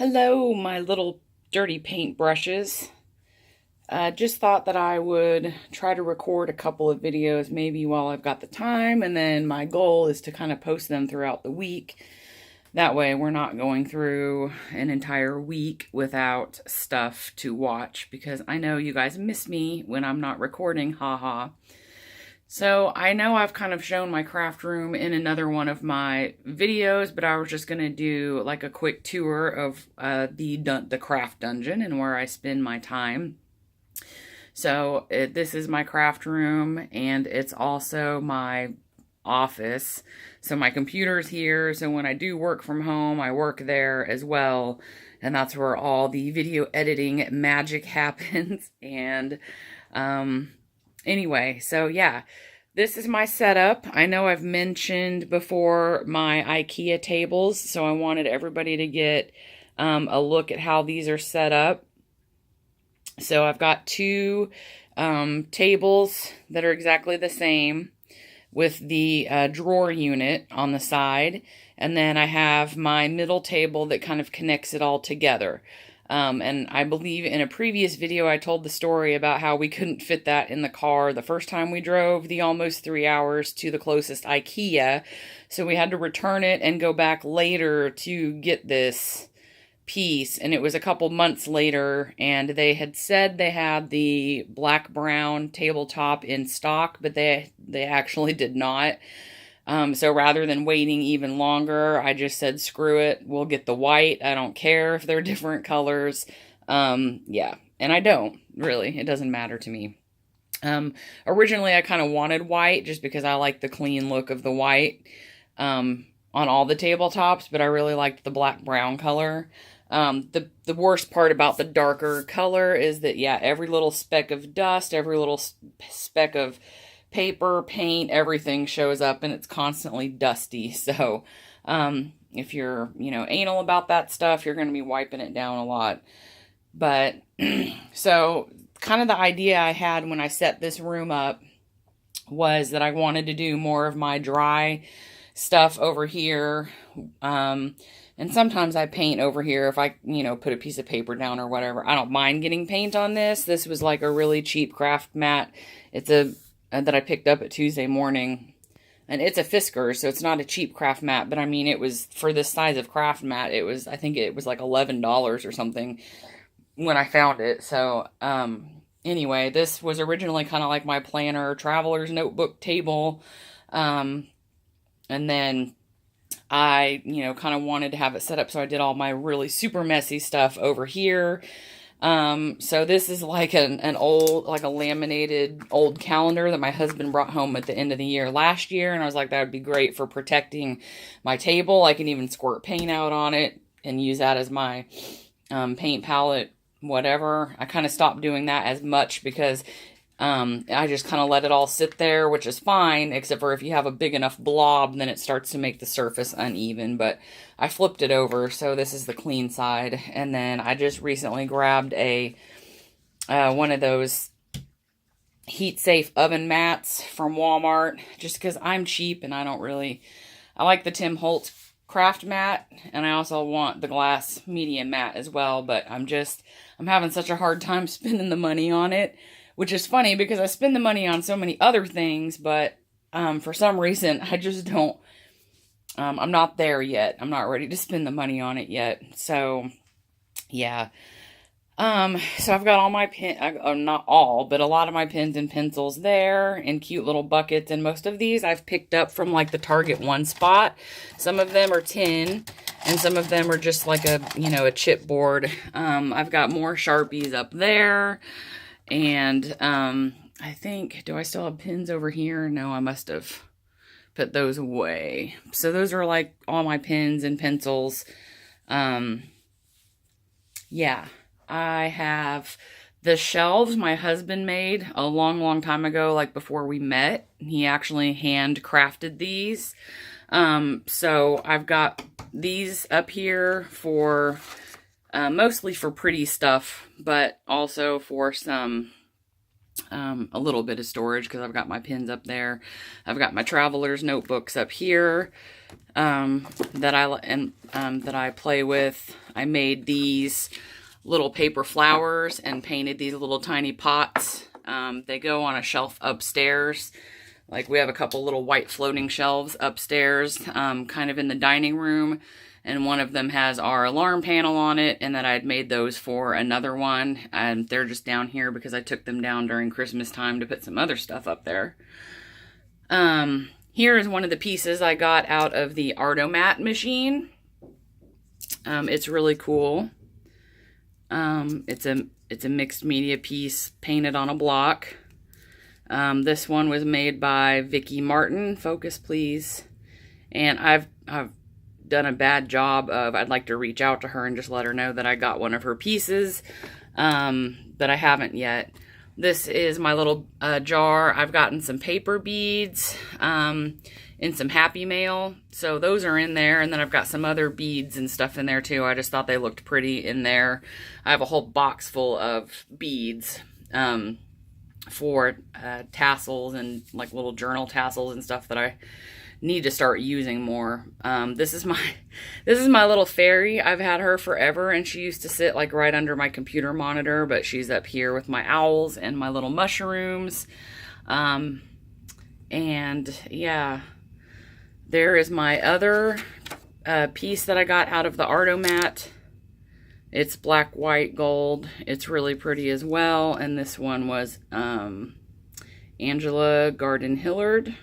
Hello, my little dirty paint brushes. Just thought that I would try to record a couple of videos maybe while I've got the time, and then my goal is to kind of post them throughout the week. That way we're not going through an entire week without stuff to watch, because I know you guys miss me when I'm not recording, haha. So I know I've kind of shown my craft room in another one of my videos, but I was just going to do like a quick tour of the craft dungeon and where I spend my time. So this is my craft room, and it's also my office. So my computer's here, so when I do work from home, I work there as well. And that's where all the video editing magic happens. And anyway, so yeah, this is my setup. I know I've mentioned before my IKEA tables, so I wanted everybody to get a look at how these are set up. So I've got two tables that are exactly the same with the drawer unit on the side, and then I have my middle table that kind of connects it all together. And I believe in a previous video I told the story about how we couldn't fit that in the car the first time we drove the almost 3 hours to the closest IKEA. So we had to return it and go back later to get this piece. And it was a couple months later, and they had said they had the black-brown tabletop in stock, but they actually did not. So rather than waiting even longer, I just said, screw it, we'll get the white. I don't care if they're different colors. Yeah, and I don't, really. It doesn't matter to me. Originally, I kind of wanted white just because I like the clean look of the white on all the tabletops, but I really liked the black-brown color. The worst part about the darker color is that, yeah, every little speck of dust, every little speck of paper, paint, everything shows up, and it's constantly dusty. So if you're, anal about that stuff, you're going to be wiping it down a lot. But so kind of the idea I had when I set this room up was that I wanted to do more of my dry stuff over here. And sometimes I paint over here if I, put a piece of paper down or whatever. I don't mind getting paint on this. This was like a really cheap craft mat. It's that I picked up at Tuesday morning. And it's a Fisker, so it's not a cheap craft mat. But I mean, it was, for this size of craft mat, I think it was like $11 or something when I found it. So, anyway, this was originally kind of like my planner, traveler's notebook table. And then I, kind of wanted to have it set up so I did all my really super messy stuff over here. So this is like an old, like a laminated old calendar that my husband brought home at the end of the year last year. And I was like, that would be great for protecting my table. I can even squirt paint out on it and use that as my paint palette, whatever. I kind of stopped doing that as much because I just kind of let it all sit there, which is fine, except for if you have a big enough blob, then it starts to make the surface uneven. But I flipped it over, so this is the clean side. And then I just recently grabbed one of those heat-safe oven mats from Walmart, just because I'm cheap and I like the Tim Holtz craft mat, and I also want the glass medium mat as well, but I'm having such a hard time spending the money on it. Which is funny because I spend the money on so many other things, but for some reason, I just don't, I'm not there yet. I'm not ready to spend the money on it yet. So, yeah. So I've got all my not all, but a lot of my pens and pencils there in cute little buckets. And most of these I've picked up from like the Target One Spot. Some of them are tin, and some of them are just like a chipboard. I've got more Sharpies up there. And I think, do I still have pins over here? No, I must have put those away. So those are like all my pens and pencils. Yeah, I have the shelves my husband made a long, long time ago, like before we met. He actually handcrafted these. So I've got these up here for mostly for pretty stuff, but also for some A little bit of storage because I've got my pins up there. I've got my traveler's notebooks up here that I play with. I made these little paper flowers and painted these little tiny pots. They go on a shelf upstairs. Like we have a couple little white floating shelves upstairs, kind of in the dining room. And one of them has our alarm panel on it, and then I'd made those for another one, and they're just down here because I took them down during Christmas time to put some other stuff up there. Here is one of the pieces I got out of the Artomat machine. It's really cool. It's a mixed media piece painted on a block. This one was made by Vicky Martin. Focus, please. And I've done a bad job of, I'd like to reach out to her and just let her know that I got one of her pieces, but I haven't yet. This is my little jar. I've gotten some paper beads in some Happy Mail, so those are in there, and then I've got some other beads and stuff in there too. I just thought they looked pretty in there. I have a whole box full of beads for tassels and like little journal tassels and stuff that I need to start using more. This is my little fairy. I've had her forever, and she used to sit like right under my computer monitor, but she's up here with my owls and my little mushrooms. And yeah, there is my other piece that I got out of the Artomat. It's black, white, gold. It's really pretty as well. And this one was Angela Garden Hillard.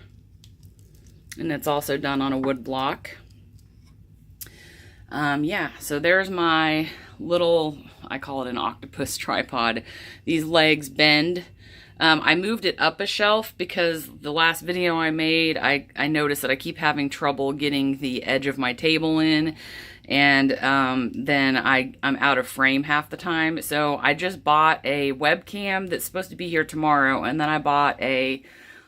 And it's also done on a wood block. Yeah, so there's my little, I call it an octopus tripod. These legs bend. I moved it up a shelf because the last video I made, I noticed that I keep having trouble getting the edge of my table in. And then I'm out of frame half the time. So I just bought a webcam that's supposed to be here tomorrow. And then I bought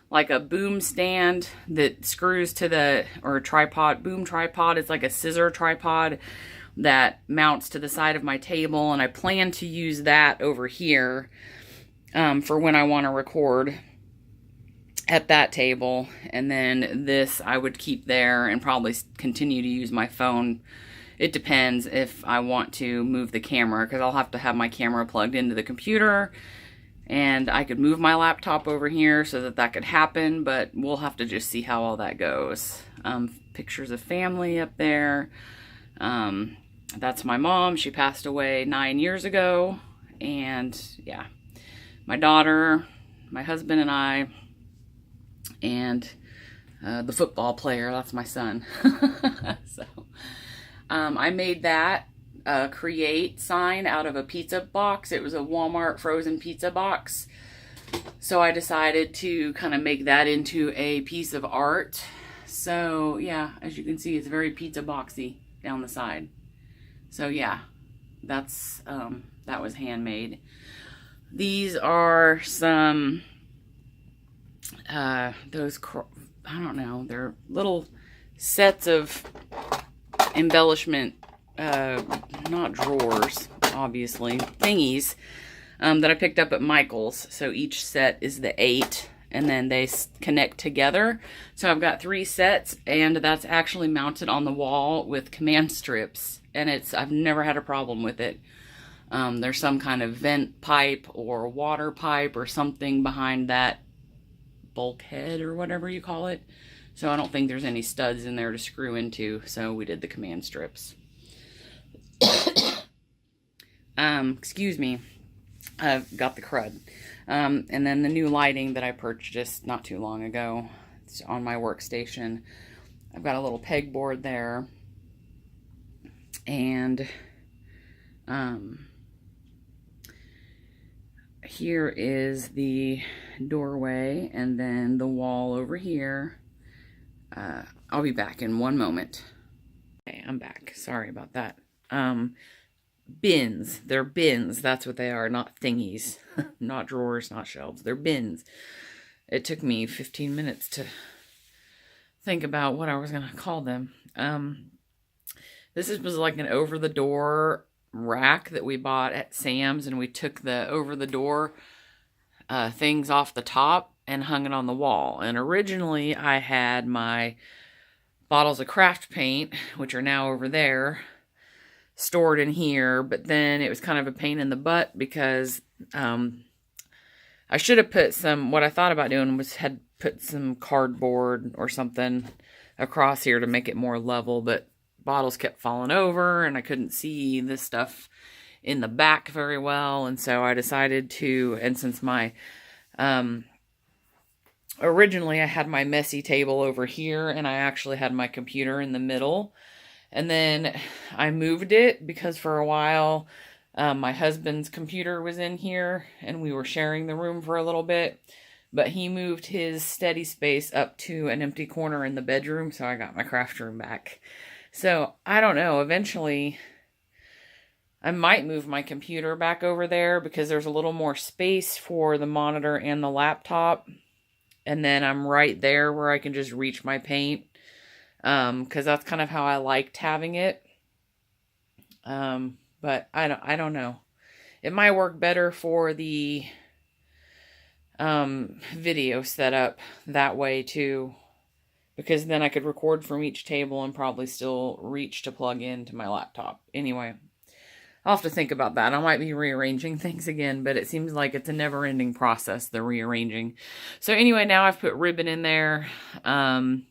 like a boom stand that screws to the, or a tripod, boom tripod. It's like a scissor tripod that mounts to the side of my table. And I plan to use that over here for when I want to record at that table. And then this I would keep there and probably continue to use my phone. It depends if I want to move the camera, because I'll have to have my camera plugged into the computer. And I could move my laptop over here so that could happen, but we'll have to just see how all that goes. Pictures of family up there. That's my mom. She passed away 9 years ago. And yeah, my daughter, my husband and I, and the football player, that's my son. So I made that create sign out of a pizza box. It was a Walmart frozen pizza box. So I decided to kind of make that into a piece of art. So yeah, as you can see, it's very pizza boxy down the side. So yeah, that's that was handmade. These are some those, I don't know, they're little sets of embellishment, not drawers, obviously, thingies, that I picked up at Michael's. So each set is the 8, and then they connect together. So I've got 3 sets, and that's actually mounted on the wall with command strips, and I've never had a problem with it. There's some kind of vent pipe or water pipe or something behind that bulkhead or whatever you call it. So I don't think there's any studs in there to screw into, so we did the command strips. Excuse me, I've got the crud. And then the new lighting that I purchased not too long ago, it's on my workstation. I've got a little pegboard there, and here is the doorway, and then the wall over here. I'll be back in one moment. Okay, I'm back. Sorry about that. Bins. They're bins. That's what they are, not thingies. Not drawers, not shelves. They're bins. It took me 15 minutes to think about what I was going to call them. This was like an over-the-door rack that we bought at Sam's, and we took the over-the-door things off the top and hung it on the wall. And originally I had my bottles of craft paint, which are now over there, stored in here, but then it was kind of a pain in the butt because I should have put some, what I thought about doing was had put some cardboard or something across here to make it more level, but bottles kept falling over and I couldn't see this stuff in the back very well, and so I decided to, and since my originally I had my messy table over here and I actually had my computer in the middle, and then I moved it because for a while my husband's computer was in here and we were sharing the room for a little bit, but he moved his steady space up to an empty corner in the bedroom, so I got my craft room back. So I don't know, eventually I might move my computer back over there because there's a little more space for the monitor and the laptop. And then I'm right there where I can just reach my paint. Because that's kind of how I liked having it. But I don't know. It might work better for the video setup that way too. Because then I could record from each table and probably still reach to plug into my laptop. Anyway, I'll have to think about that. I might be rearranging things again, but it seems like it's a never-ending process, the rearranging. So anyway, now I've put ribbon in there. And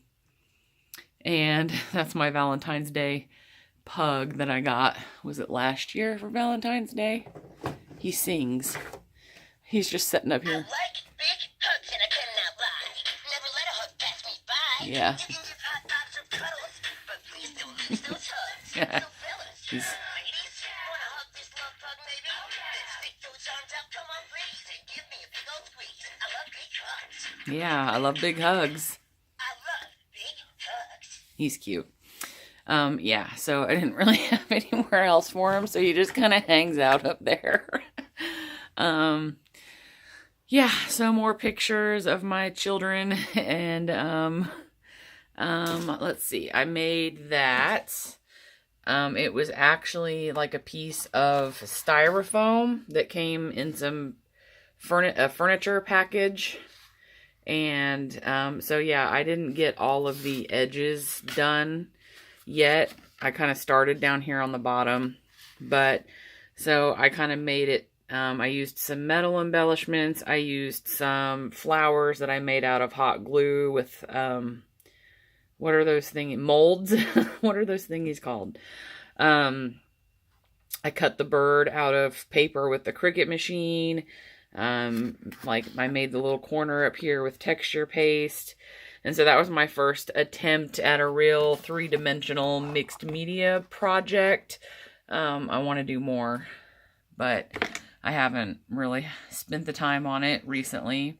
that's my Valentine's Day pug that I got. Was it last year for Valentine's Day? He sings. He's just sitting up here. I like big hugs and I cannot lie. Never let a hug pass me by. Yeah. You can give hot dogs or cuddles, but please don't lose those hugs. Yeah. So fellas, ladies, wanna hug this love bug maybe? Then stick those arms out, come on please, and give me a big old squeeze. I love big hugs. Yeah, I love big hugs. I love big hugs. He's cute. Yeah, so I didn't really have anywhere else for him, so he just kind of hangs out up there. Yeah, so more pictures of my children, and, let's see, I made that. It was actually like a piece of styrofoam that came in some furniture package. And, so yeah, I didn't get all of the edges done yet. I kind of started down here on the bottom, but so I kind of made it. I used some metal embellishments. I used some flowers that I made out of hot glue with, what are those things? Molds? What are those thingies called? I cut the bird out of paper with the Cricut machine. Like I made the little corner up here with texture paste. And so that was my first attempt at a real three-dimensional mixed media project. I want to do more, but I haven't really spent the time on it recently.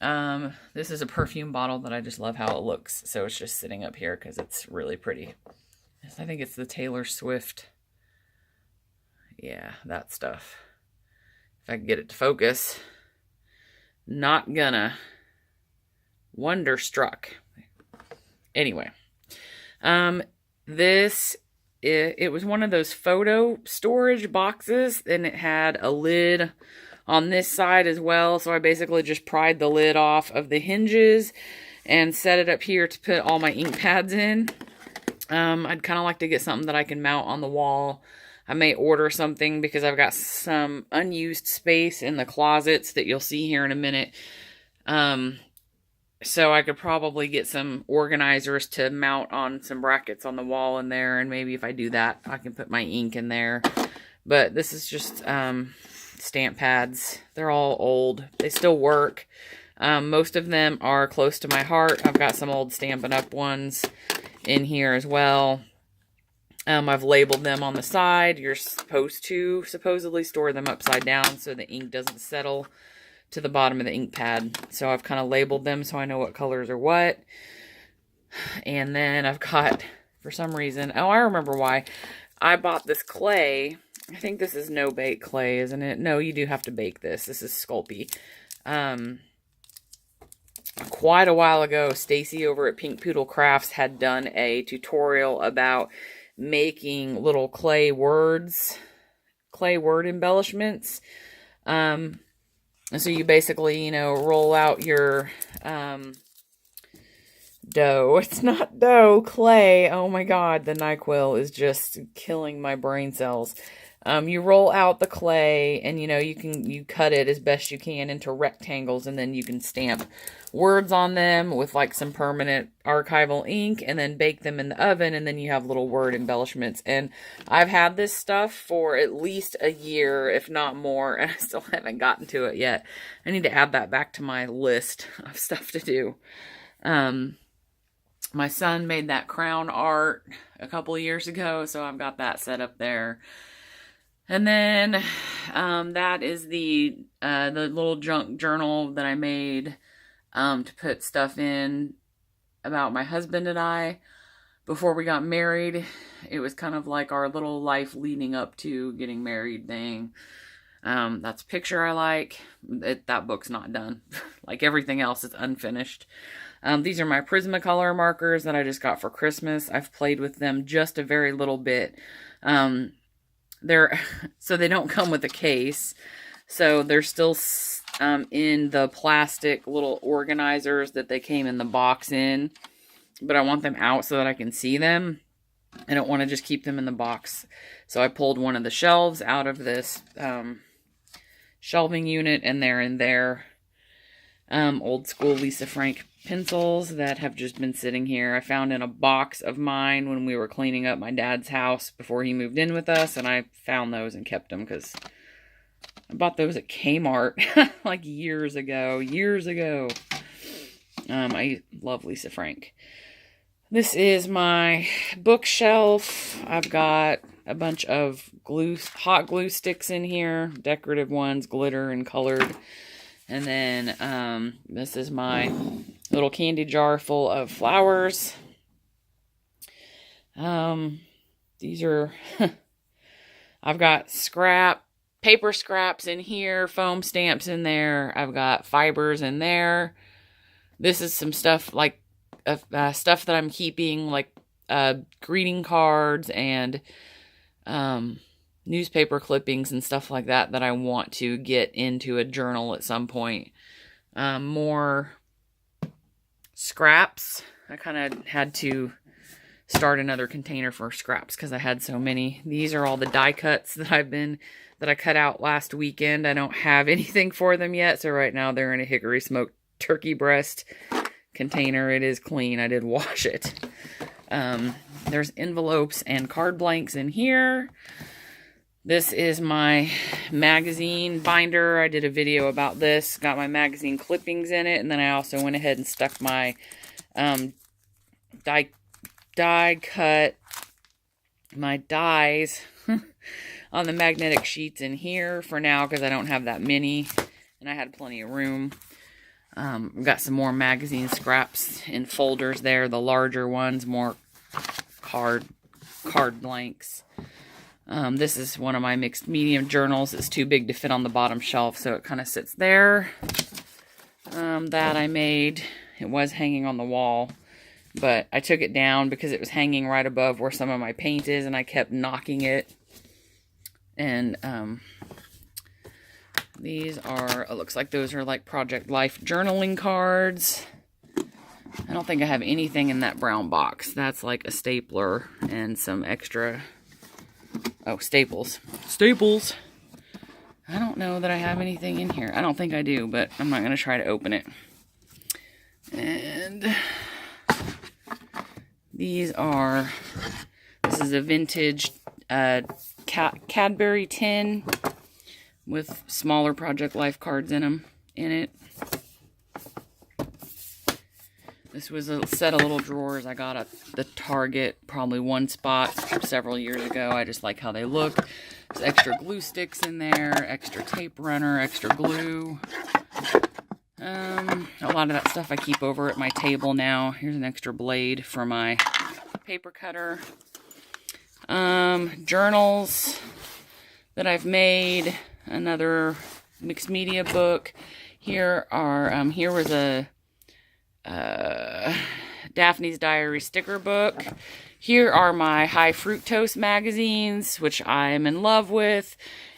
This is a perfume bottle that I just love how it looks. So it's just sitting up here because it's really pretty. I think it's the Taylor Swift. Yeah, that stuff. If I can get it to focus. Not gonna. Wonderstruck. Anyway. It was one of those photo storage boxes, and it had a lid on this side as well. So I basically just pried the lid off of the hinges and set it up here to put all my ink pads in. I'd kind of like to get something that I can mount on the wall. I may order something because I've got some unused space in the closets that you'll see here in a minute. So I could probably get some organizers to mount on some brackets on the wall in there. And maybe if I do that, I can put my ink in there. But this is just stamp pads. They're all old. They still work. Most of them are close to my heart. I've got some old Stampin' Up! Ones in here as well. I've labeled them on the side. You're supposed to supposedly store them upside down so the ink doesn't settle to the bottom of the ink pad. So I've kind of labeled them so I know what colors are what. And then I've got, for some reason, oh, I remember why. I bought this clay. I think this is no-bake clay, isn't it? No, you do have to bake this. This is Sculpey. Quite a while ago, Stacy over at Pink Poodle Crafts had done a tutorial about making little clay word embellishments. And so you basically, you know, roll out your dough. It's not dough, clay. Oh my God, the NyQuil is just killing my brain cells. You roll out the clay, and you know, you cut it as best you can into rectangles, and then you can stamp words on them with like some permanent archival ink, and then bake them in the oven, and then you have little word embellishments. And I've had this stuff for at least a year, if not more, and I still haven't gotten to it yet. I need to add that back to my list of stuff to do. My son made that crown art a couple of years ago, so I've got that set up there. And then that is the little junk journal that I made to put stuff in about my husband and I before we got married. It was kind of like our little life leading up to getting married thing. That's a picture I like. That book's not done. Like everything else, it's unfinished. These are my Prismacolor markers that I just got for Christmas. I've played with them just a very little bit. So they don't come with a case. So they're still in the plastic little organizers that they came in the box in. But I want them out so that I can see them. I don't want to just keep them in the box. So I pulled one of the shelves out of this shelving unit, and they're in there. Old school Lisa Frank pencils that have just been sitting here. I found in a box of mine when we were cleaning up my dad's house before he moved in with us, and I found those and kept them because I bought those at Kmart like years ago. I love Lisa Frank. This is my bookshelf. I've got a bunch of hot glue sticks in here, decorative ones, glitter and colored. And then this is my little candy jar full of flowers. These are, I've got paper scraps in here, foam stamps in there. I've got fibers in there. This is some stuff like stuff that I'm keeping, like greeting cards and newspaper clippings and stuff like that I want to get into a journal at some point. More scraps. I kind of had to start another container for scraps because I had so many. These are all the die cuts that I cut out last weekend. I don't have anything for them yet, so right now they're in a hickory smoked turkey breast container. It is clean. I did wash it. There's envelopes and card blanks in here. This is my magazine binder. I did a video about this. Got my magazine clippings in it. And then I also went ahead and stuck my die cut, my dies on the magnetic sheets in here for now because I don't have that many. And I had plenty of room. I've got some more magazine scraps in folders there. The larger ones, more card blanks. This is one of my mixed medium journals. It's too big to fit on the bottom shelf, so it kind of sits there. That I made. It was hanging on the wall, but I took it down because it was hanging right above where some of my paint is, and I kept knocking it. And these are, it looks like those are like Project Life journaling cards. I don't think I have anything in that brown box. That's like a stapler and some extra... Oh, staples. Staples! I don't know that I have anything in here. I don't think I do, but I'm not going to try to open it. And these are... This is a vintage Cadbury tin with smaller Project Life cards in it. This was a set of little drawers I got at the Target, probably one spot several years ago. I just like how they look. There's extra glue sticks in there, extra tape runner, extra glue. A lot of that stuff I keep over at my table now. Here's an extra blade for my paper cutter. Journals that I've made. Another mixed media book. Here was a Daphne's Diary sticker book. Here are my high fructose magazines, which I am in love with,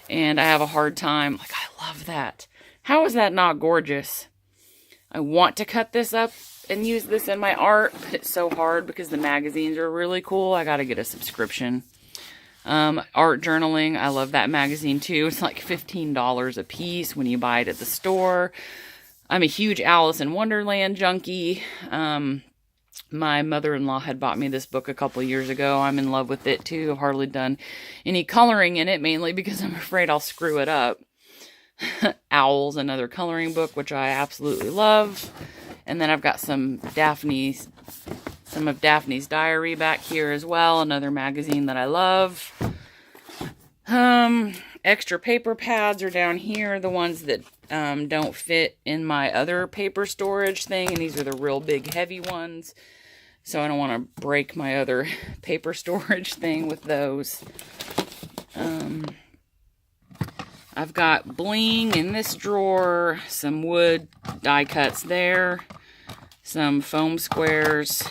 and I have a hard time. Like, I love that. How is that not gorgeous? I want to cut this up and use this in my art, but it's so hard because the magazines are really cool. I gotta get a subscription. Art journaling, I love that magazine too. It's like $15 a piece when you buy it at the store. I'm a huge Alice in Wonderland junkie. My mother-in-law had bought me this book a couple years ago. I'm in love with it too. I've hardly done any coloring in it, mainly because I'm afraid I'll screw it up. Owls, another coloring book, which I absolutely love. And then I've got some of Daphne's Diary back here as well, another magazine that I love. Extra paper pads are down here, the ones that don't fit in my other paper storage thing, and these are the real big heavy ones, so I don't want to break my other paper storage thing with those. I've got bling in this drawer, some wood die cuts there, some foam squares,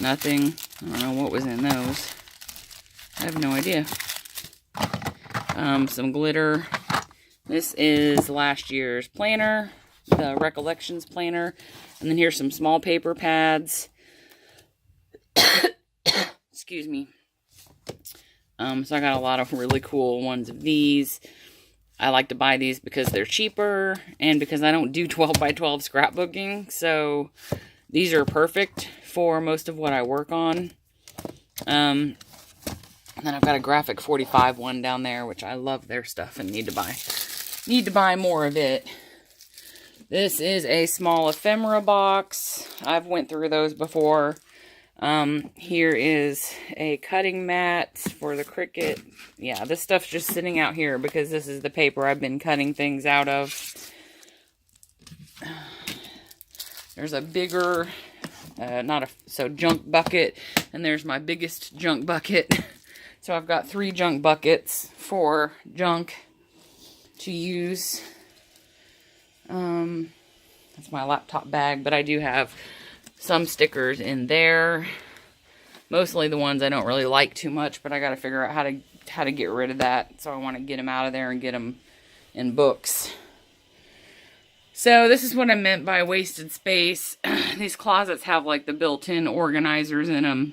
nothing, I don't know what was in those, I have no idea. Some glitter. This is last year's planner, the Recollections planner. And then here's some small paper pads. Excuse me. So I got a lot of really cool ones of these. I like to buy these because they're cheaper and because I don't do 12 by 12 scrapbooking. So these are perfect for most of what I work on. And then I've got a Graphic 45 one down there, which I love their stuff and need to buy more of it. This is a small ephemera box. I've went through those before. Here is a cutting mat for the Cricut. Yeah, this stuff's just sitting out here because this is the paper I've been cutting things out of. There's a bigger, junk bucket, and there's my biggest junk bucket. So I've got 3 junk buckets for junk to use. That's my laptop bag, but I do have some stickers in there. Mostly the ones I don't really like too much, but I got to figure out how to get rid of that. So I want to get them out of there and get them in books. So this is what I meant by wasted space. These closets have like the built-in organizers in them.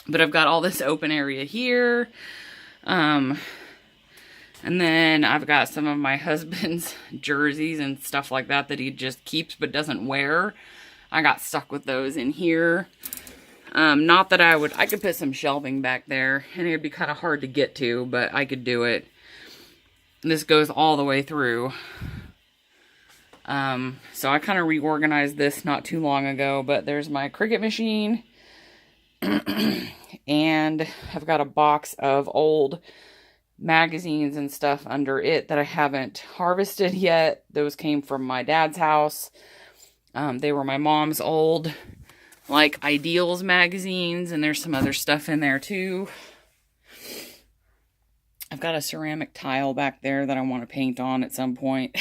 But I've got all this open area here. And then I've got some of my husband's jerseys and stuff like that he just keeps but doesn't wear. I got stuck with those in here. Not that I could put some shelving back there, and it'd be kind of hard to get to, but I could do it. This goes all the way through. So I kind of reorganized this not too long ago, but there's my Cricut machine. And I've got a box of old magazines and stuff under it that I haven't harvested yet. Those came from my dad's house. They were my mom's old, like, Ideals magazines, and there's some other stuff in there too. I've got a ceramic tile back there that I want to paint on at some point.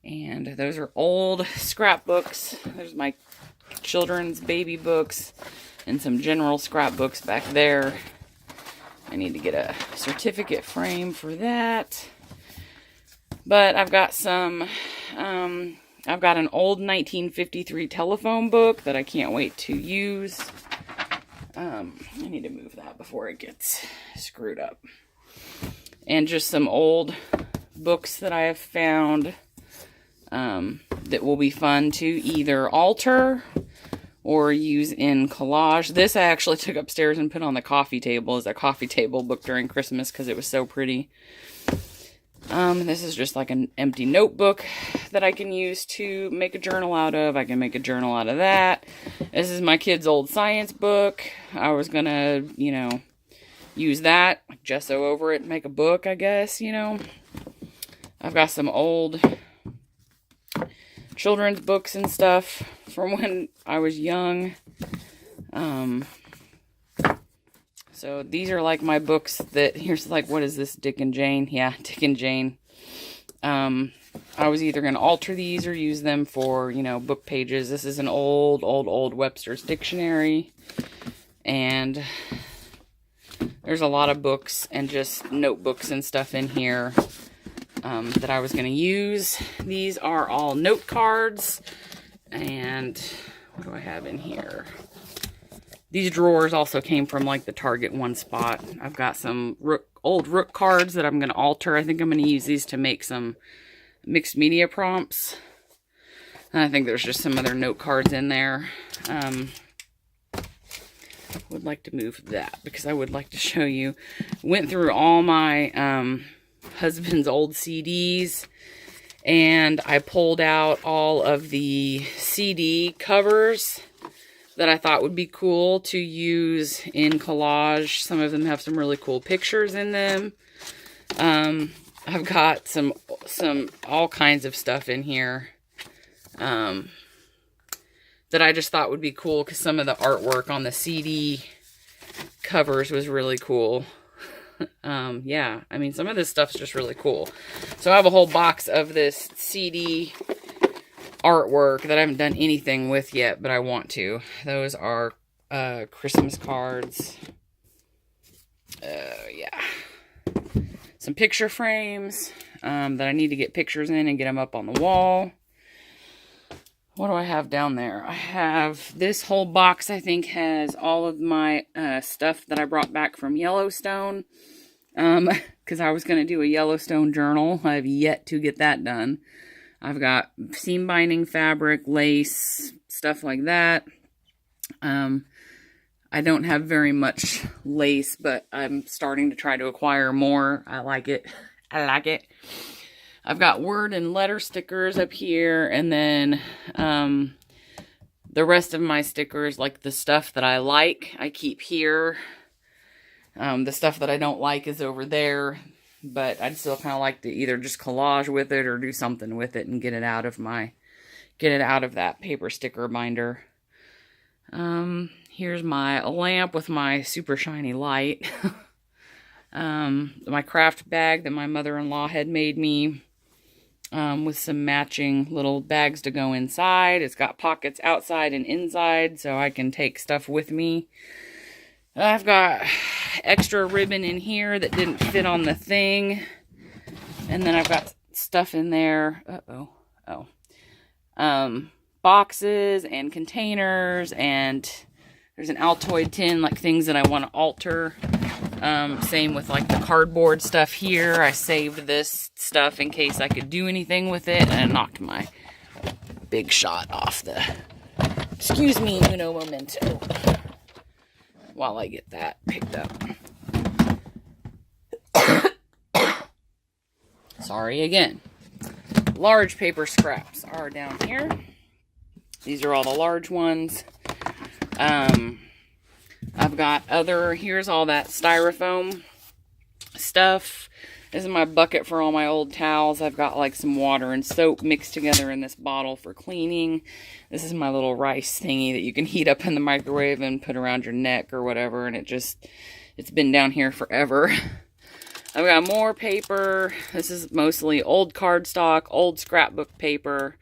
And those are old scrapbooks. There's my children's baby books and some general scrapbooks back there. I need to get a certificate frame for that. But I've got I've got an old 1953 telephone book that I can't wait to use. I need to move that before it gets screwed up. And just some old books that I have found that will be fun to either alter or use in collage. This I actually took upstairs and put on the coffee table as a coffee table book during Christmas because it was so pretty. This is just like an empty notebook that I can use to make a journal out of. I can make a journal out of that. This is my kid's old science book. I was gonna, use that, gesso over it, and make a book, I guess, I've got some old children's books and stuff from when I was young. So these are like my books that, here's like, what is this, Dick and Jane? Yeah, Dick and Jane. I was either going to alter these or use them for, book pages. This is an old Webster's Dictionary. And there's a lot of books and just notebooks and stuff in here. that I was going to use. These are all note cards. And what do I have in here? These drawers also came from like the Target one spot. I've got some old Rook cards that I'm going to alter. I think I'm going to use these to make some mixed media prompts. And I think there's just some other note cards in there. Would like to move that because I would like to show you. Went through all my husband's old CDs, and I pulled out all of the CD covers that I thought would be cool to use in collage. Some of them have some really cool pictures in them. I've got some all kinds of stuff in here that I just thought would be cool because some of the artwork on the CD covers was really cool. Yeah, I mean, some of this stuff's just really cool. So I have a whole box of this CD artwork that I haven't done anything with yet, but I want to. Those are Christmas cards. Yeah. Some picture frames that I need to get pictures in and get them up on the wall. What do I have down there? I have this whole box, I think, has all of my stuff that I brought back from Yellowstone. Because I was going to do a Yellowstone journal. I have yet to get that done. I've got seam binding fabric, lace, stuff like that. I don't have very much lace, but I'm starting to try to acquire more. I like it. I like it. I've got word and letter stickers up here, and then the rest of my stickers, like the stuff that I like, I keep here. The stuff that I don't like is over there, but I'd still kind of like to either just collage with it or do something with it and get it out of that paper sticker binder. Here's my lamp with my super shiny light. My craft bag that my mother-in-law had made me. With some matching little bags to go inside. It's got pockets outside and inside, so I can take stuff with me. I've got extra ribbon in here that didn't fit on the thing. And then I've got stuff in there. Boxes and containers, and there's an Altoid tin, like things that I want to alter. Same with like the cardboard stuff here. I saved this stuff in case I could do anything with it, and I knocked my big shot off the, excuse me, uno momento, while I get that picked up. Sorry again. Large paper scraps are down here. These are all the large ones. I've got here's all that styrofoam stuff. This is my bucket for all my old towels. I've got like some water and soap mixed together in this bottle for cleaning. This is my little rice thingy that you can heat up in the microwave and put around your neck or whatever, and it's been down here forever. I've got more paper. This is mostly old cardstock, old scrapbook paper.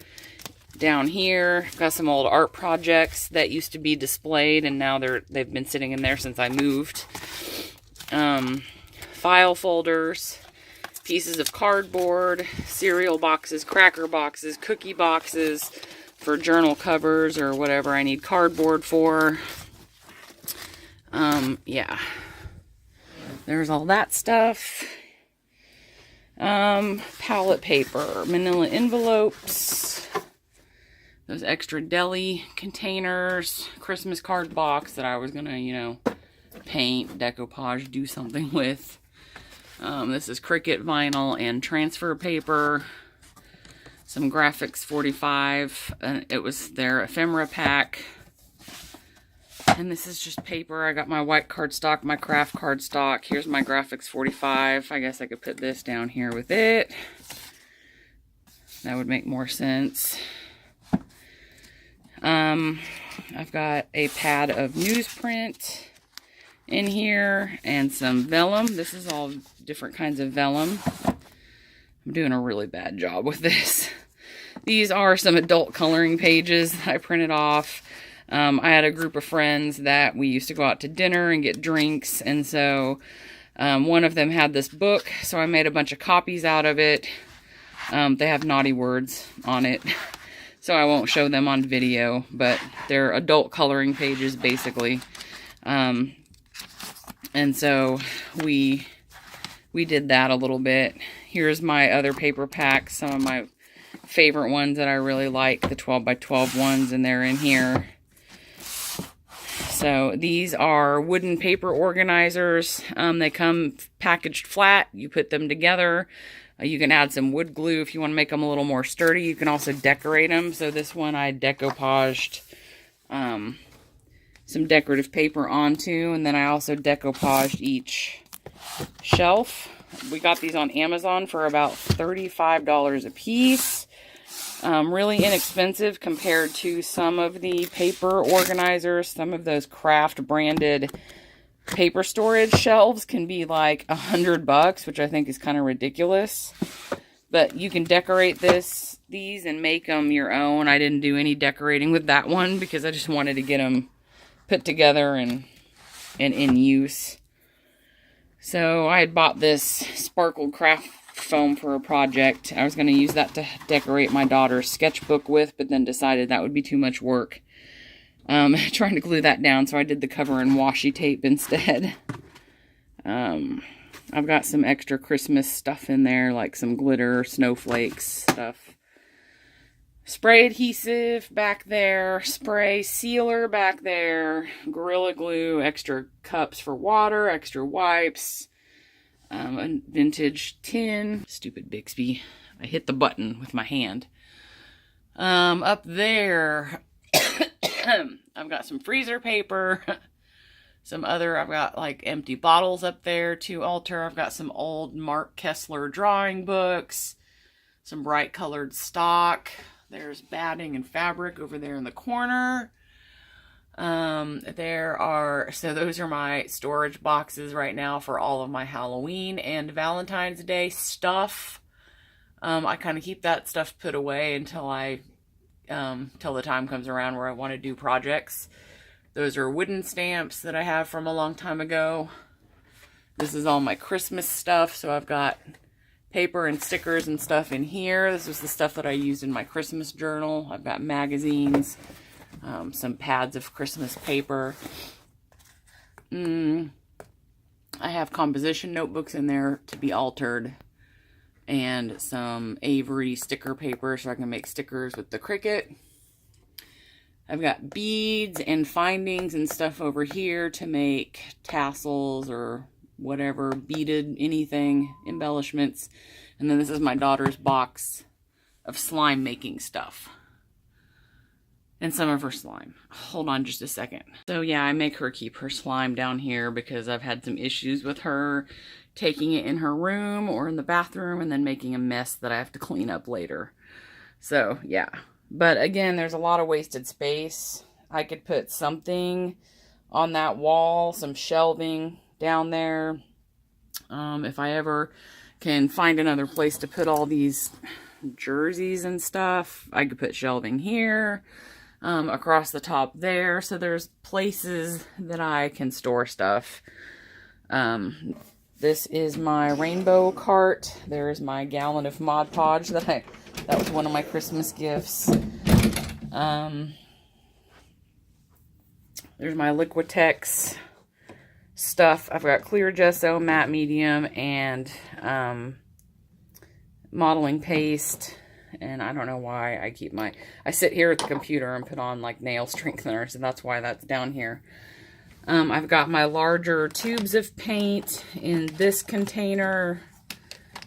Down here, I've got some old art projects that used to be displayed, and now they've been sitting in there since I moved. File folders, pieces of cardboard, cereal boxes, cracker boxes, cookie boxes for journal covers or whatever I need cardboard for. Yeah. There's all that stuff. Palette paper, manila envelopes, those extra deli containers, Christmas card box that I was gonna, paint, decoupage, do something with. This is Cricut vinyl and transfer paper. Some Graphics 45. It was their ephemera pack. And this is just paper. I got my white cardstock, my craft cardstock. Here's my Graphics 45. I guess I could put this down here with it. That would make more sense. I've got a pad of newsprint in here and some vellum. This is all different kinds of vellum. I'm doing a really bad job with this. These are some adult coloring pages that I printed off. I had a group of friends that we used to go out to dinner and get drinks, and so one of them had this book, so I made a bunch of copies out of it. They have naughty words on it, so I won't show them on video, but they're adult coloring pages, basically. And so we did that a little bit. Here's my other paper packs, some of my favorite ones that I really like, the 12 by 12 ones, and they're in here. So these are wooden paper organizers. They come packaged flat. You put them together. You can add some wood glue if you want to make them a little more sturdy. You can also decorate them. So this one I decoupaged some decorative paper onto, and then I also decoupaged each shelf. We got these on Amazon for about $35 a piece. Really inexpensive compared to some of the paper organizers. Some of those craft branded paper storage shelves can be like $100, which I think is kind of ridiculous. But you can decorate these and make them your own. I didn't do any decorating with that one because I just wanted to get them put together and in use. So I had bought this sparkled craft foam for a project. I was going to use that to decorate my daughter's sketchbook with, but then decided that would be too much work trying to glue that down, so I did the cover in washi tape instead. I've got some extra Christmas stuff in there, like some glitter, snowflakes stuff. Spray adhesive back there, spray sealer back there, Gorilla Glue, extra cups for water, extra wipes, a vintage tin. Stupid Bixby. I hit the button with my hand. Up there, I've got some freezer paper, I've got like empty bottles up there to alter. I've got some old Mark Kessler drawing books, some bright colored stock. There's batting and fabric over there in the corner. So those are my storage boxes right now for all of my Halloween and Valentine's Day stuff. I kind of keep that stuff put away until till the time comes around where I want to do projects. Those are wooden stamps that I have from a long time ago. This is all my Christmas stuff, so I've got paper and stickers and stuff in here. This was the stuff that I used in my Christmas journal. I've got magazines, some pads of Christmas paper. I have composition notebooks in there to be altered, and some Avery sticker paper so I can make stickers with the Cricut. I've got beads and findings and stuff over here to make tassels or whatever, beaded anything, embellishments. And then this is my daughter's box of slime making stuff. And some of her slime. Hold on just a second. So yeah, I make her keep her slime down here because I've had some issues with her taking it in her room or in the bathroom and then making a mess that I have to clean up later. So yeah. But again, there's a lot of wasted space. I could put something on that wall, some shelving down there. If I ever can find another place to put all these jerseys and stuff, I could put shelving here, across the top there. So there's places that I can store stuff. This is my rainbow cart. There's my gallon of Mod Podge that was one of my Christmas gifts. There's my Liquitex stuff. I've got clear gesso, matte medium, and modeling paste. And I don't know why I sit here at the computer and put on like nail strengtheners, and that's why that's down here. I've got my larger tubes of paint in this container.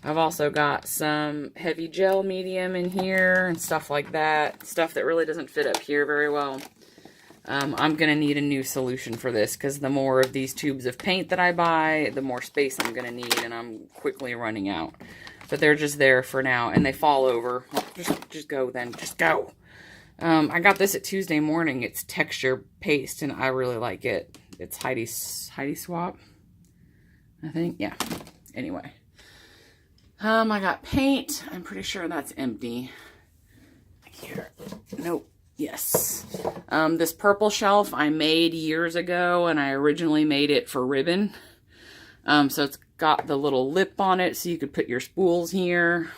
I've also got some heavy gel medium in here and stuff like that. Stuff that really doesn't fit up here very well. I'm going to need a new solution for this because the more of these tubes of paint that I buy, the more space I'm going to need, and I'm quickly running out. But they're just there for now, and they fall over. Just go then. Just go. I got this at Tuesday morning. It's texture paste, and I really like it. It's Heidi Swap, I think. Yeah. Anyway. I got paint. I'm pretty sure that's empty. Here. Nope. Yes. This purple shelf I made years ago, and I originally made it for ribbon. So it's got the little lip on it, so you could put your spools here.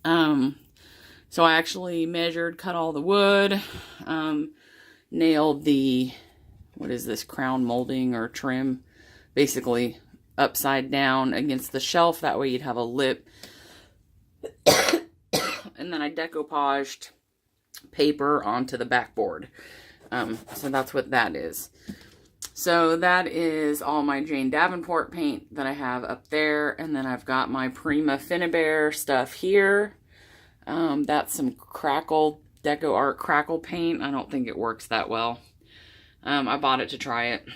So I actually measured, cut all the wood, nailed the, what is this, crown molding or trim, basically upside down against the shelf. That way you'd have a lip. And then I decoupaged paper onto the backboard. So that's what that is. So that is all my Jane Davenport paint that I have up there. And then I've got my Prima Finnabair stuff here. That's some Crackle, Deco Art Crackle paint. I don't think it works that well. I bought it to try it.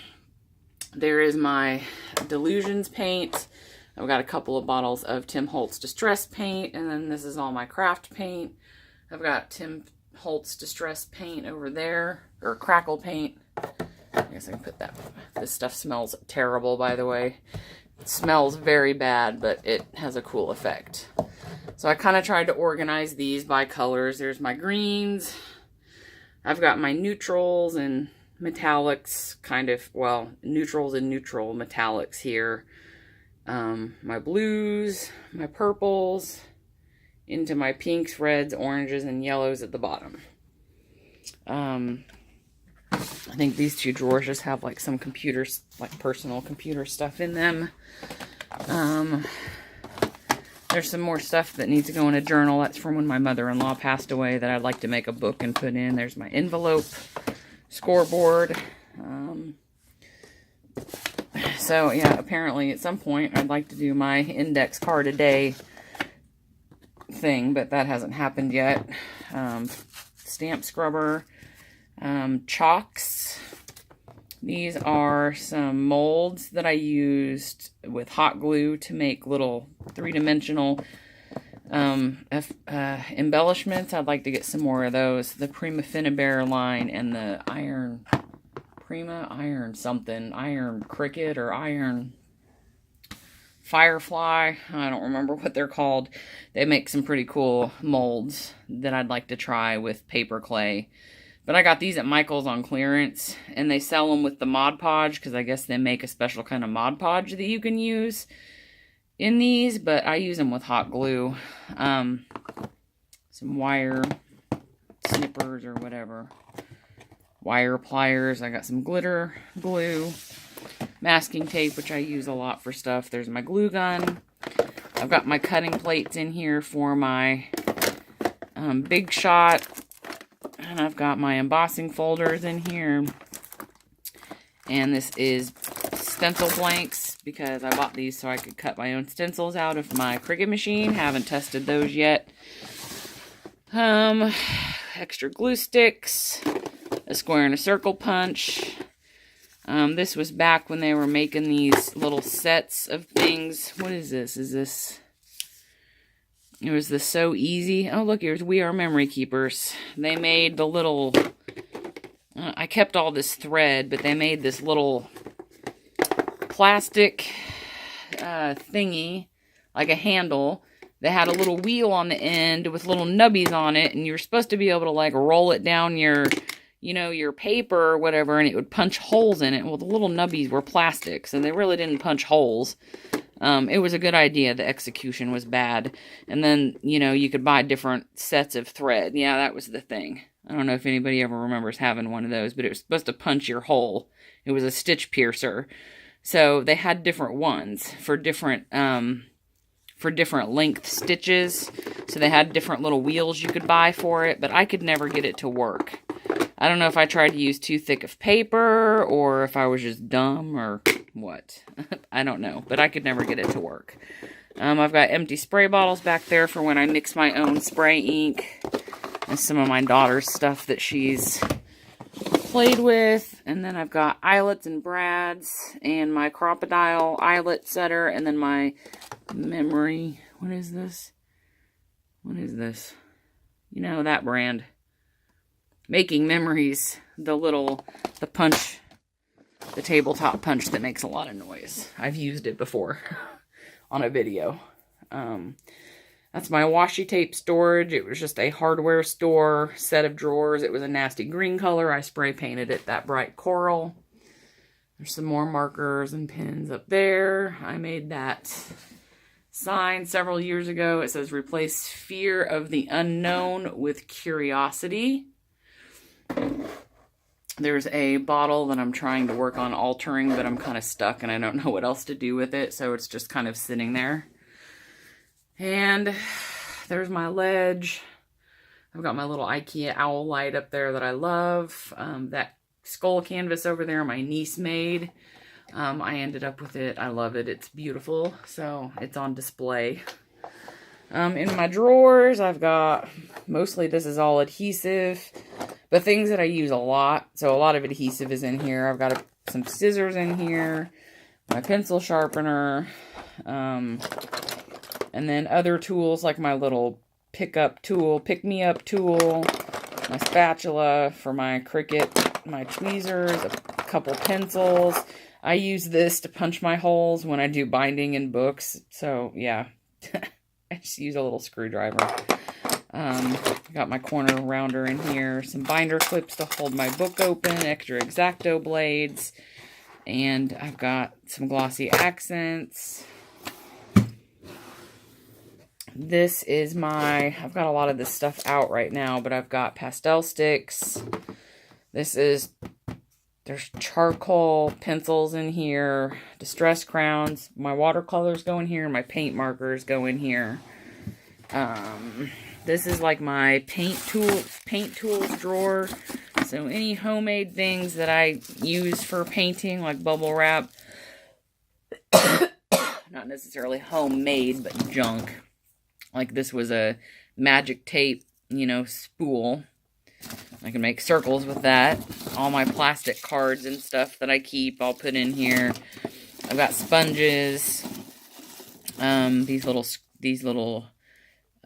There is my Delusions paint. I've got a couple of bottles of Tim Holtz Distress paint. And then this is all my craft paint. I've got Tim Holtz Distress paint over there. Or Crackle paint. I guess I can put that. This stuff smells terrible, by the way. It smells very bad, but it has a cool effect. So I kind of tried to organize these by colors. There's my greens. I've got my neutrals and metallics, kind of, well, neutrals and neutral metallics here. My blues, my purples, into my pinks, reds, oranges, and yellows at the bottom. I think these two drawers just have like some computers, like personal computer stuff in them. There's some more stuff that needs to go in a journal. That's from when my mother-in-law passed away that I'd like to make a book and put in. There's my envelope, scoreboard. So yeah, apparently at some point I'd like to do my index card a day thing, but that hasn't happened yet. Stamp scrubber. Chalks. These are some molds that I used with hot glue to make little three-dimensional embellishments. I'd like to get some more of those. The Prima Finnabair line and the Iron Cricket or Iron Firefly. I don't remember what they're called. They make some pretty cool molds that I'd like to try with paper clay. But I got these at Michael's on clearance, and they sell them with the Mod Podge, because I guess they make a special kind of Mod Podge that you can use in these, but I use them with hot glue. Some wire snippers or whatever. Wire pliers. I got some glitter glue. Masking tape, which I use a lot for stuff. There's my glue gun. I've got my cutting plates in here for my Big Shot. And I've got my embossing folders in here. And this is stencil blanks, because I bought these so I could cut my own stencils out of my Cricut machine. Haven't tested those yet. Extra glue sticks. A square and a circle punch. This was back when they were making these little sets of things. What is this? Is this... It was the So Easy. Oh, look, here's We Are Memory Keepers. They made the little... I kept all this thread, but they made this little plastic thingy, like a handle. They had a little wheel on the end with little nubbies on it, and you were supposed to be able to, like, roll it down your, you know, your paper or whatever, and it would punch holes in it. Well, the little nubbies were plastic, so they really didn't punch holes. It was a good idea. The execution was bad. And then, you know, you could buy different sets of thread. Yeah, that was the thing. I don't know if anybody ever remembers having one of those, but it was supposed to punch your hole. It was a stitch piercer. So they had different ones for different length stitches. So they had different little wheels you could buy for it, but I could never get it to work. I don't know if I tried to use too thick of paper or if I was just dumb or what. I don't know, but I could never get it to work. I've got empty spray bottles back there for when I mix my own spray ink and some of my daughter's stuff that she's played with. And then I've got eyelets and brads and my crocodile eyelet setter and then my memory. What is this? What is this? You know, that brand. Making Memories, the punch, the tabletop punch that makes a lot of noise. I've used it before on a video. That's my washi tape storage. It was just a hardware store set of drawers. It was a nasty green color. I spray painted it that bright coral. There's some more markers and pins up there. I made that sign several years ago. It says, replace fear of the unknown with curiosity. There's a bottle that I'm trying to work on altering, but I'm kind of stuck and I don't know what else to do with it, so it's just kind of sitting there. And there's my ledge. I've got my little IKEA owl light up there that I love. That skull canvas over there my niece made. I ended up with it. I love it. It's beautiful. So it's on display. In my drawers, I've got, mostly this is all adhesive, but things that I use a lot. So a lot of adhesive is in here. I've got some scissors in here, my pencil sharpener, and then other tools like my little pick-me-up tool, my spatula for my Cricut, my tweezers, a couple pencils. I use this to punch my holes when I do binding in books. So, yeah. I just use a little screwdriver. Got my corner rounder in here. Some binder clips to hold my book open. Extra X-Acto blades. And I've got some glossy accents. This is I've got a lot of this stuff out right now, but I've got pastel sticks. There's charcoal pencils in here, distress crowns. My watercolors go in here, my paint markers go in here. This is like my paint tools drawer. So any homemade things that I use for painting, like bubble wrap. Not necessarily homemade, but junk. Like this was a magic tape, spool. I can make circles with that. All my plastic cards and stuff that I keep, I'll put in here. I've got sponges. These little,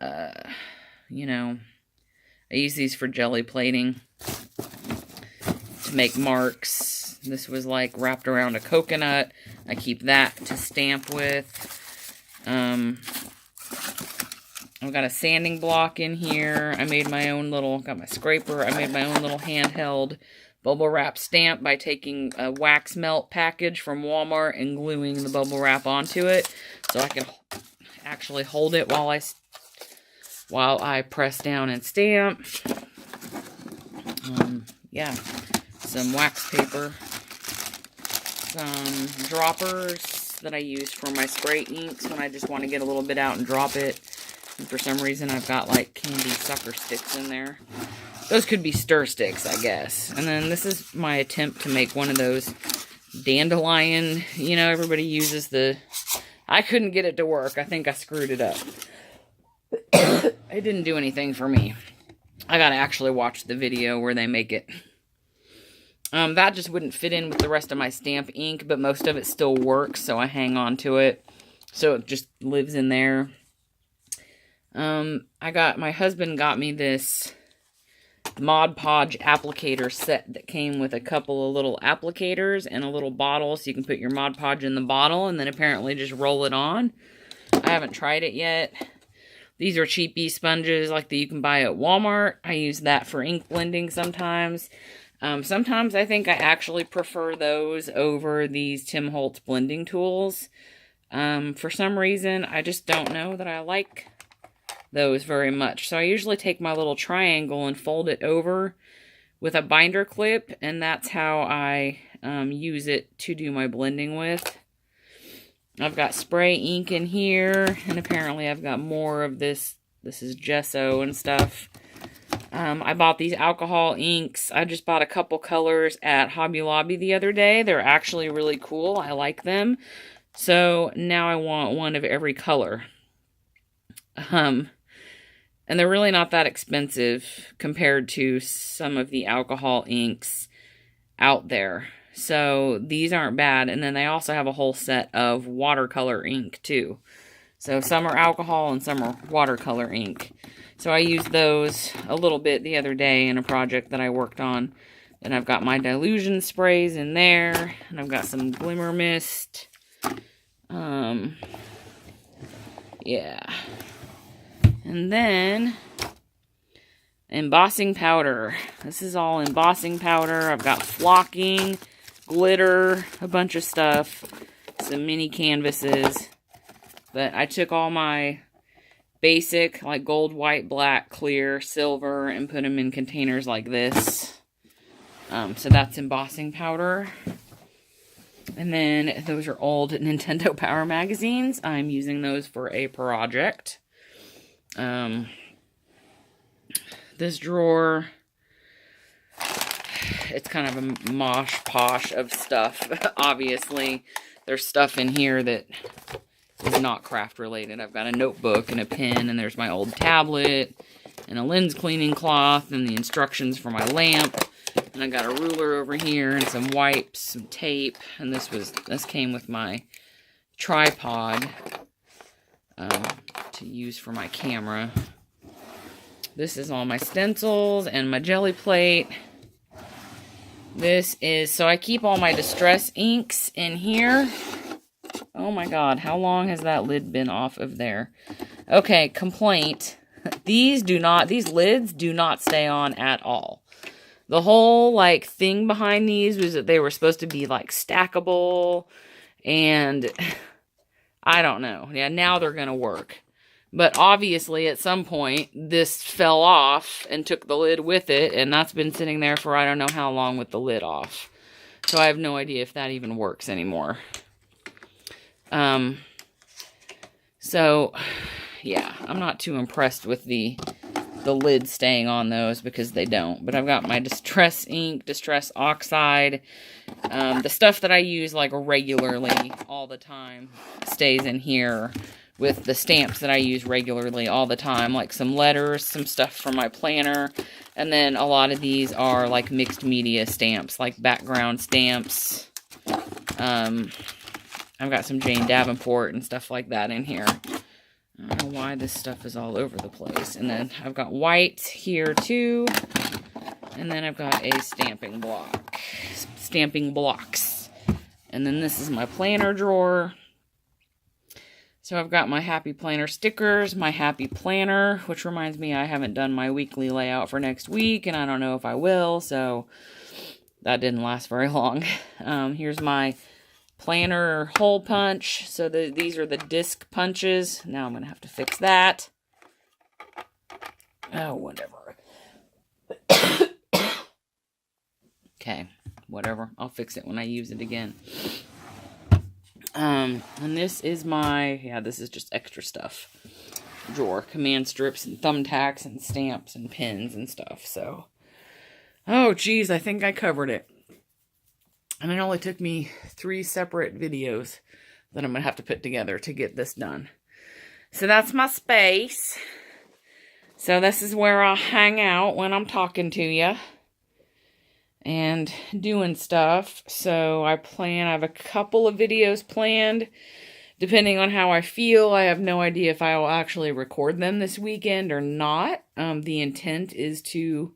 I use these for jelly plating to make marks. This was like wrapped around a coconut. I keep that to stamp with. I've got a sanding block in here. I made my own got my scraper. I made my own little handheld bubble wrap stamp by taking a wax melt package from Walmart and gluing the bubble wrap onto it. So I can actually hold it while I press down and stamp. Yeah, some wax paper. Some droppers that I use for my spray inks when I just want to get a little bit out and drop it. And for some reason, I've got, like, candy sucker sticks in there. Those could be stir sticks, I guess. And then this is my attempt to make one of those dandelion. Everybody uses I couldn't get it to work. I think I screwed it up. It didn't do anything for me. I gotta actually watch the video where they make it. That just wouldn't fit in with the rest of my stamp ink, but most of it still works, so I hang on to it. So it just lives in there. My husband got me this Mod Podge applicator set that came with a couple of little applicators and a little bottle, so you can put your Mod Podge in the bottle and then apparently just roll it on. I haven't tried it yet. These are cheapy sponges like that you can buy at Walmart. I use that for ink blending sometimes. Sometimes I think I actually prefer those over these Tim Holtz blending tools. For some reason, I just don't know that I like those very much. So I usually take my little triangle and fold it over with a binder clip, and that's how I use it to do my blending with. I've got spray ink in here, and apparently I've got more of this. This is gesso and stuff. I bought these alcohol inks. I just bought a couple colors at Hobby Lobby the other day. They're actually really cool. I like them. So now I want one of every color. And they're really not that expensive compared to some of the alcohol inks out there. So these aren't bad. And then they also have a whole set of watercolor ink too. So some are alcohol and some are watercolor ink. So I used those a little bit the other day in a project that I worked on. And I've got my dilution sprays in there. And I've got some glimmer mist. Yeah. And then embossing powder. This is all embossing powder. I've got flocking, glitter, a bunch of stuff, some mini canvases. But I took all my basic, like gold, white, black, clear, silver, and put them in containers like this. So that's embossing powder. And then those are old Nintendo Power magazines. I'm using those for a project. This drawer, it's kind of a mosh posh of stuff. Obviously, there's stuff in here that is not craft related. I've got a notebook and a pen, and there's my old tablet and a lens cleaning cloth and the instructions for my lamp. And I got a ruler over here and some wipes, some tape, and this came with my tripod to use for my camera. This is all my stencils and my jelly plate. This is, so I keep all my distress inks in here. Oh my god, how long has that lid been off of there? Okay, complaint. These lids do not stay on at all. The whole, like, thing behind these was that they were supposed to be, like, stackable, and I don't know. Yeah, now they're gonna work. But obviously, at some point, this fell off and took the lid with it, and that's been sitting there for I don't know how long with the lid off. So I have no idea if that even works anymore. So, yeah, I'm not too impressed with the lid staying on those because they don't. But I've got my distress ink, distress oxide. The stuff that I use, like, regularly all the time stays in here, with the stamps that I use regularly all the time, like some letters, some stuff from my planner, and then a lot of these are like mixed media stamps, like background stamps. I've got some Jane Davenport and stuff like that in here. I don't know why this stuff is all over the place. And then I've got white here too, and then I've got a stamping blocks. And then this is my planner drawer. So I've got my Happy Planner stickers, my Happy Planner, which reminds me I haven't done my weekly layout for next week, and I don't know if I will, so that didn't last very long. Here's my planner hole punch. So these are the disc punches. Now I'm going to have to fix that. Oh, whatever. Okay, whatever. I'll fix it when I use it again. And this is this is just extra stuff drawer. Command strips and thumbtacks and stamps and pins and stuff. So, oh geez, I think I covered it. And it only took me 3 separate videos that I'm going to have to put together to get this done. So that's my space. So this is where I'll hang out when I'm talking to you and doing stuff. So I have a couple of videos planned, depending on how I feel. I have no idea if I will actually record them this weekend or not. The intent is to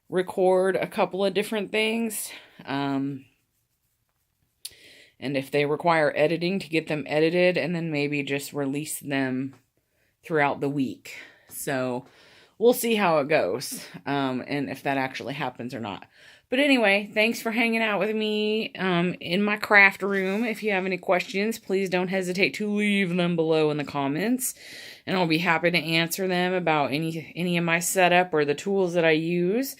record a couple of different things. And if they require editing, to get them edited and then maybe just release them throughout the week. So we'll see how it goes, and if that actually happens or not. But anyway, thanks for hanging out with me in my craft room. If you have any questions, please don't hesitate to leave them below in the comments, and I'll be happy to answer them about any of my setup or the tools that I use.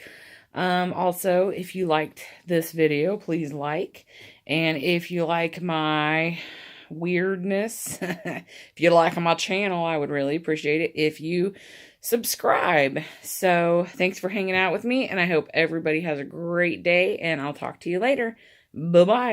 Also, if you liked this video, please like. And if you like my weirdness, if you like my channel, I would really appreciate it if you subscribe. So thanks for hanging out with me, and I hope everybody has a great day, and I'll talk to you later. Bye-bye.